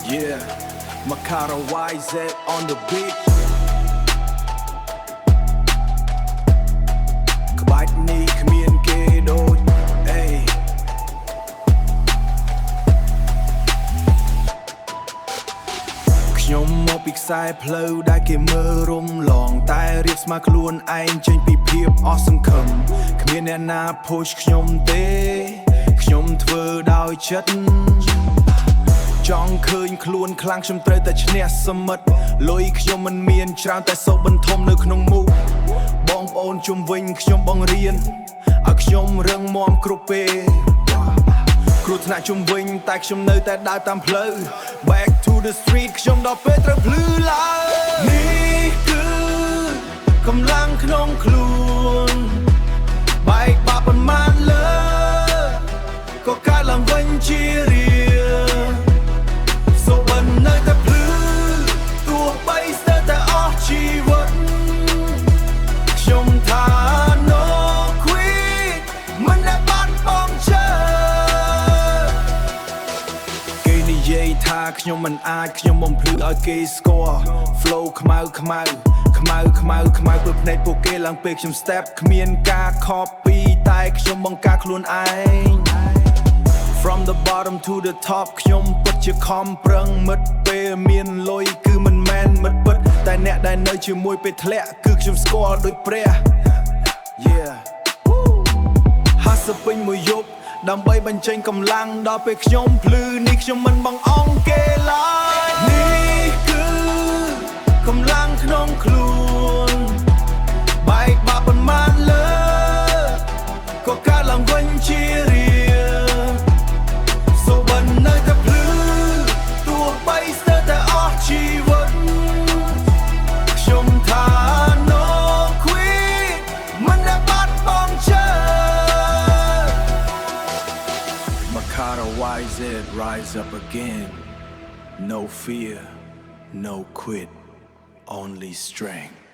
Yeah, Makara YZ on the beat ក្បាច់នេះគ្មានគេដូចអេខ្ញុំមកពីខ្សែផ្លូវដែលគេមើលរំលងតែរៀបស្មើខ្លួនឯងចេញពីភាពអស់សង្ឃឹមគ្មានអ្នកណា push ខ្ញុំទេខ្ញុំធ្វើដោយចិត្តចង់ឃើញខ្លួនខ្លាំងខ្ញុំត្រូវតែឈ្នះសមិទ្ធលុយខ្ញុំមិនមានច្រើនតែសោកបន្ថំនៅក្នុងមុខបងប្អូនជុំវិញខ្ញុំបង្រៀនឲ្យខ្ញុំរឹងមាំគ្រប់ពេលគ្រោះថ្នាក់ជុំវិញតែខ្ញុំនៅតែដើរតាមផ្លូវ Back to the street ខ្ញុំដល់ពេលត្រូវភ្លឺឡើងនេះគឺកម្លាំងក្នុងខ្លួនបែកបាក់ប៉ុន្មានលើក៏កើតឡើងវិញជារៀងសូបិននៅតែភ្លឺទោះបីស្ទើរតែអស់ជីវិតខ្ញុំថា no quit មិនដែលបាត់បង់ចិត្តគេនិយាយថាខ្ញុំមិនអាចខ្ញុំបំភ្លឺឲ្យគេស្គាល់ flow ខ្មៅព្រោះភ្នែកពួកគេឡើងពេលខ្ញុំ step គ្មានការ copy តែខ្ញុំបង្កើតខ្លួនឯងFrom the bottom to the top ខ្ញុំពិតជាខំប្រឹងមិត្តពេលមានលុយគឺមិនមែនមិត្តពិតតែអ្នកដែលនៅជាមួយពេលធ្លាក់គឺខ្ញុំស្គាល់ដូចព្រះ Yeah 50ពេញមួយយប់ដើម្បីបញ្ចេញកម្លាំងដល់ពេលខ្ញុំភ្លឺនេះខ្ញុំមិនបង្អង់គេឡើយនេះគឺកម្លាំងក្នុងខ្លួនបែកបាក់ប៉ុន្មានលើក៏កើតឡើងវិញជារៀងសូបិននៅតែភ្លឺទោះបីស្ទើរតែអស់ជីវិតខ្ញុំថា no quit មិនដែលបាត់បង់ចិត្ត Makara YZ rise up again no fear no quit only strength